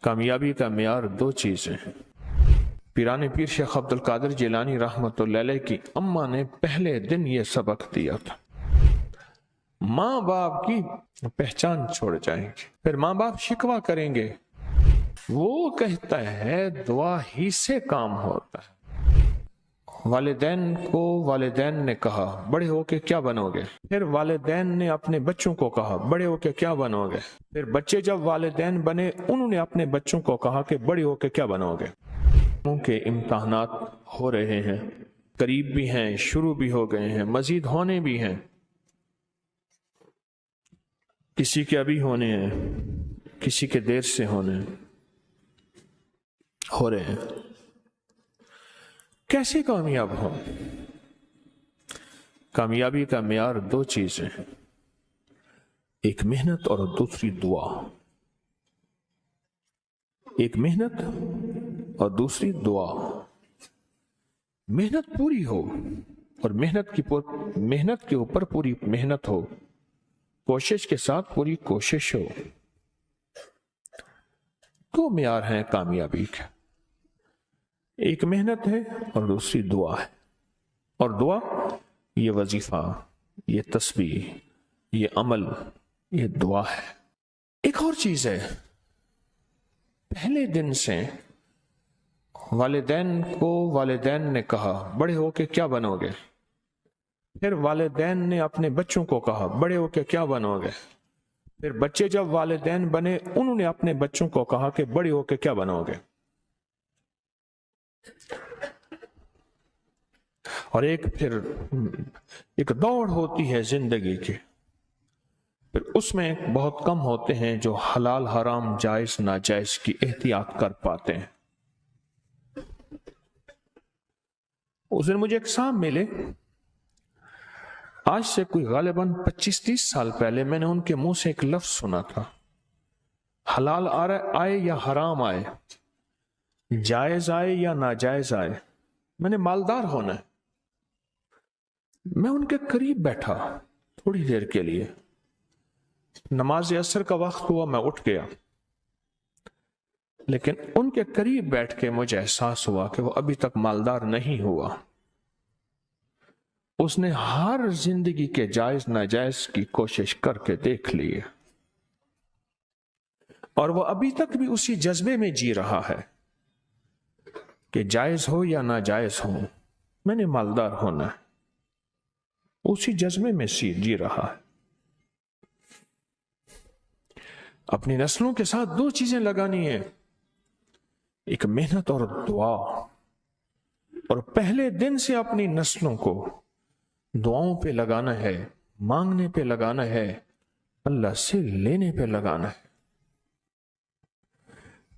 کامیابی کا معیار دو چیزیں ہیں۔ پیران پیر شیخ عبد القادر جیلانی رحمۃ اللہ علیہ کی اماں نے پہلے دن یہ سبق دیا تھا، ماں باپ کی پہچان چھوڑ جائیں گے، پھر ماں باپ شکوہ کریں گے، وہ کہتا ہے دعا ہی سے کام ہوتا ہے۔ والدین نے کہا بڑے ہو کے کیا بنو گے؟ پھر والدین نے اپنے بچوں کو کہا بڑے ہو کے کیا بنو گے؟ پھر بچے جب والدین بنے انہوں نے اپنے بچوں کو کہا کہ بڑے ہو کے کیا بنو گے؟ کے امتحانات ہو رہے ہیں، قریب بھی ہیں، شروع بھی ہو گئے ہیں، مزید ہونے بھی ہیں، کسی کے ابھی ہونے ہیں، کسی کے دیر سے ہونے ہو رہے ہیں۔ کیسے کامیاب ہو؟ کامیابی کا معیار دو چیزیں ہیں، ایک محنت اور دوسری دعا۔ ایک محنت اور دوسری دعا۔ محنت پوری ہو اور محنت کے اوپر پوری محنت ہو، کوشش کے ساتھ پوری کوشش ہو، دو معیار ہیں کامیابی کے، ایک محنت ہے اور دوسری دعا ہے۔ اور دعا یہ وظیفہ، یہ تسبیح، یہ عمل، یہ دعا ہے۔ ایک اور چیز ہے، پہلے دن سے والدین نے کہا بڑے ہو کے کیا بنو گے؟ پھر والدین نے اپنے بچوں کو کہا بڑے ہو کے کیا بنو گے؟ پھر بچے جب والدین بنے انہوں نے اپنے بچوں کو کہا کہ بڑے ہو کے کیا بنو گے؟ اور ایک دوڑ ہوتی ہے زندگی کی، پھر اس میں بہت کم ہوتے ہیں جو حلال حرام جائز ناجائز کی احتیاط کر پاتے ہیں۔ اس دن مجھے ایک صاحب ملے، آج سے کوئی غالباً 25-30 سال پہلے میں نے ان کے منہ سے ایک لفظ سنا تھا، حلال آئے یا حرام آئے، جائز آئے یا ناجائز آئے، میں نے مالدار ہونا ہے۔ میں ان کے قریب بیٹھا تھوڑی دیر کے لیے، نماز عصر کا وقت ہوا، میں اٹھ گیا، لیکن ان کے قریب بیٹھ کے مجھے احساس ہوا کہ وہ ابھی تک مالدار نہیں ہوا۔ اس نے ہر زندگی کے جائز ناجائز کی کوشش کر کے دیکھ لی ہے، اور وہ ابھی تک بھی اسی جذبے میں جی رہا ہے کہ جائز ہو یا ناجائز ہو میں نے مالدار ہونا ہے، اسی جذبے میں جی رہا ہے۔ اپنی نسلوں کے ساتھ دو چیزیں لگانی ہیں، ایک محنت اور دعا، اور پہلے دن سے اپنی نسلوں کو دعاؤں پہ لگانا ہے، مانگنے پہ لگانا ہے، اللہ سے لینے پہ لگانا ہے۔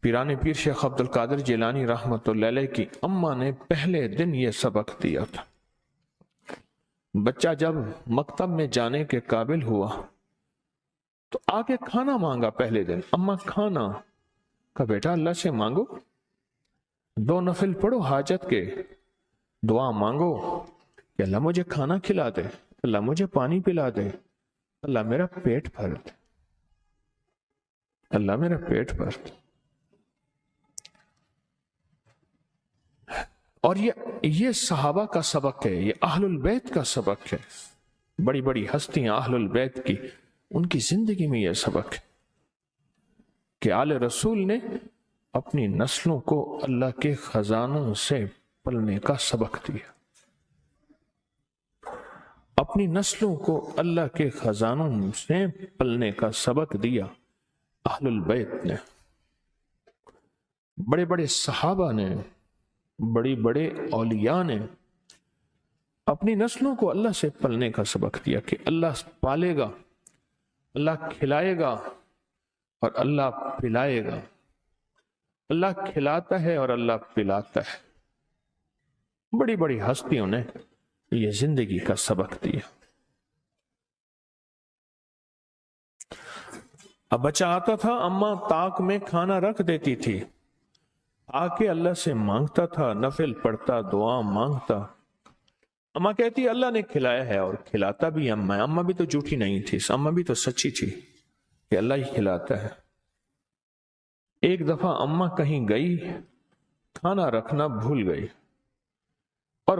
پیران پیر شیخ عبد القادر جیلانی رحمۃ اللہ علیہ کی اماں نے پہلے دن یہ سبق دیا تھا۔ بچہ جب مکتب میں جانے کے قابل ہوا تو آگے کھانا مانگا، پہلے دن اماں کھانا، کہا بیٹا اللہ سے مانگو، 2 نفل پڑھو حاجت کے، دعا مانگو کہ اللہ مجھے کھانا کھلا دے، اللہ مجھے پانی پلا دے، اللہ میرا پیٹ بھر دے، اللہ میرا پیٹ بھر دے۔ اور یہ صحابہ کا سبق ہے، یہ اہل البیت کا سبق ہے، بڑی بڑی ہستیاں اہل البیت کی، ان کی زندگی میں یہ سبق ہے کہ آل رسول نے اپنی نسلوں کو اللہ کے خزانوں سے پلنے کا سبق دیا، اپنی نسلوں کو اللہ کے خزانوں سے پلنے کا سبق دیا اہل البیت نے۔ بڑے بڑے صحابہ نے، بڑی بڑے اولیاء نے اپنی نسلوں کو اللہ سے پلنے کا سبق دیا کہ اللہ پالے گا، اللہ کھلائے گا اور اللہ پلائے گا، اللہ کھلاتا ہے اور اللہ پلاتا ہے۔ بڑی بڑی ہستیوں نے یہ زندگی کا سبق دیا۔ اب بچہ آتا تھا، اماں طاق میں کھانا رکھ دیتی تھی، آ کے اللہ سے مانگتا تھا، نفل پڑھتا، دعا مانگتا، اماں کہتی اللہ نے کھلایا ہے، اور کھلاتا بھی اماں بھی تو جھوٹی نہیں تھی، اماں بھی تو سچی تھی کہ اللہ ہی کھلاتا ہے۔ ایک دفعہ اماں کہیں گئی، کھانا رکھنا بھول گئی، اور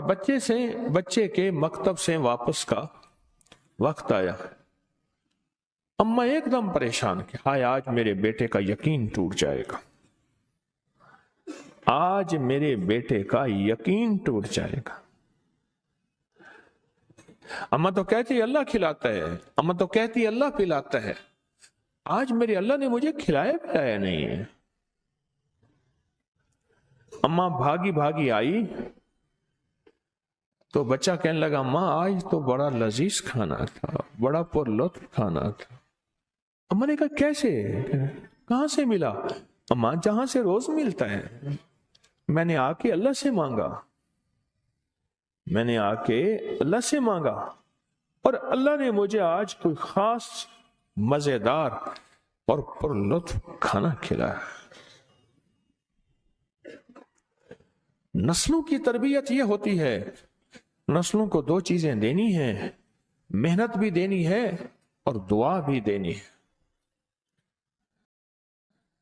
بچے کے مکتب سے واپس کا وقت آیا۔ اماں ایک دم پریشان کہ ہائے آج میرے بیٹے کا یقین ٹوٹ جائے گا، آج میرے بیٹے کا یقین ٹوٹ جائے گا۔ اماں تو کہتی اللہ کھلاتا ہے، اماں تو کہتی اللہ پلاتا ہے، آج میرے اللہ نے مجھے کھلایا پلایا نہیں ہے۔ اماں بھاگی بھاگی آئی تو بچہ کہنے لگا ماں آج تو بڑا لذیذ کھانا تھا، بڑا پر لطف کھانا تھا۔ اماں نے کہا کیسے، کہاں سے ملا؟ اماں جہاں سے روز ملتا ہے، میں نے آ کے اللہ سے مانگا، میں نے آ کے اللہ سے مانگا، اور اللہ نے مجھے آج کوئی خاص مزیدار اور پر لطف کھانا کھلایا۔ نسلوں کی تربیت یہ ہوتی ہے، نسلوں کو دو چیزیں دینی ہیں، محنت بھی دینی ہے اور دعا بھی دینی ہے۔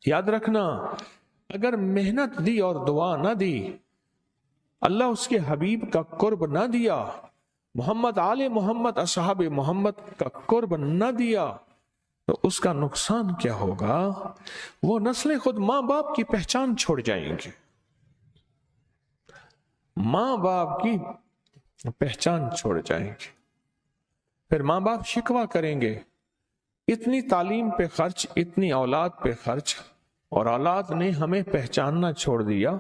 یاد رکھنا، اگر محنت دی اور دعا نہ دی، اللہ اس کے حبیب کا قرب نہ دیا، محمد آل محمد اصحاب محمد کا قرب نہ دیا، تو اس کا نقصان کیا ہوگا؟ وہ نسلیں خود ماں باپ کی پہچان چھوڑ جائیں گے، ماں باپ کی پہچان چھوڑ جائیں گے، پھر ماں باپ شکوہ کریں گے، اتنی تعلیم پہ خرچ، اتنی اولاد پہ خرچ، اور اولاد نے ہمیں پہچاننا چھوڑ دیا،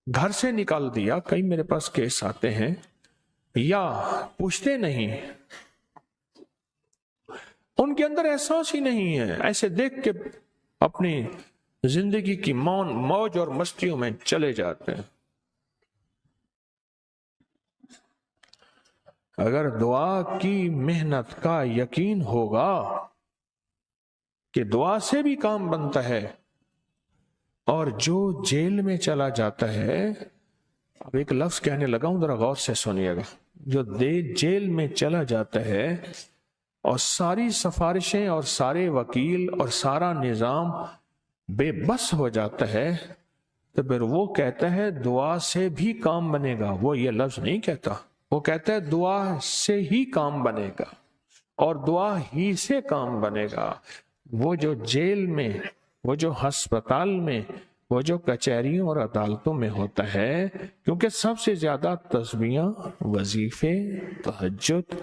گھر سے نکال دیا۔ کئی میرے پاس کیس آتے ہیں، یا پوچھتے نہیں، ان کے اندر احساس ہی نہیں ہے، ایسے دیکھ کے اپنی زندگی کی موج اور مستیوں میں چلے جاتے ہیں۔ اگر دعا کی محنت کا یقین ہوگا کہ دعا سے بھی کام بنتا ہے، اور جو جیل میں چلا جاتا ہے، اب ایک لفظ کہنے لگا ہوں، ذرا غور سے سنیے گا، جو جیل میں چلا جاتا ہے اور ساری سفارشیں اور سارے وکیل اور سارا نظام بے بس ہو جاتا ہے، تو پھر وہ کہتا ہے دعا سے بھی کام بنے گا۔ وہ یہ لفظ نہیں کہتا، وہ کہتا ہے دعا سے ہی کام بنے گا، اور دعا ہی سے کام بنے گا۔ وہ جو جیل میں، وہ جو ہسپتال میں، وہ جو کچہریوں اور عدالتوں میں ہوتا ہے، کیونکہ سب سے زیادہ تسبیحاں، وظیفے، تہجد،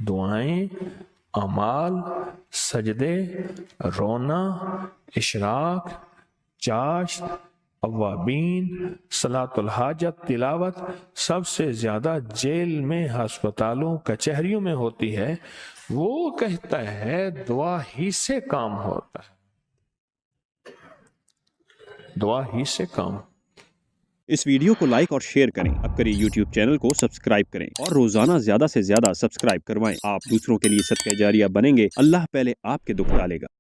دعائیں، اعمال، سجدے، رونا، اشراق، چاشت، اوابین، صلاۃ الحاجت، تلاوت، سب سے زیادہ جیل میں، ہسپتالوں، کچہریوں میں ہوتی ہے۔ وہ کہتا ہے دعا ہی سے کام ہوتا ہے، دعا ہی سے کام۔ اس ویڈیو کو لائک اور شیئر کریں، اب کریں یوٹیوب چینل کو سبسکرائب کریں، اور روزانہ زیادہ سے زیادہ سبسکرائب کروائیں۔ آپ دوسروں کے لیے صدقہ جاریہ بنیں گے، اللہ پہلے آپ کے دکھ ڈالے گا۔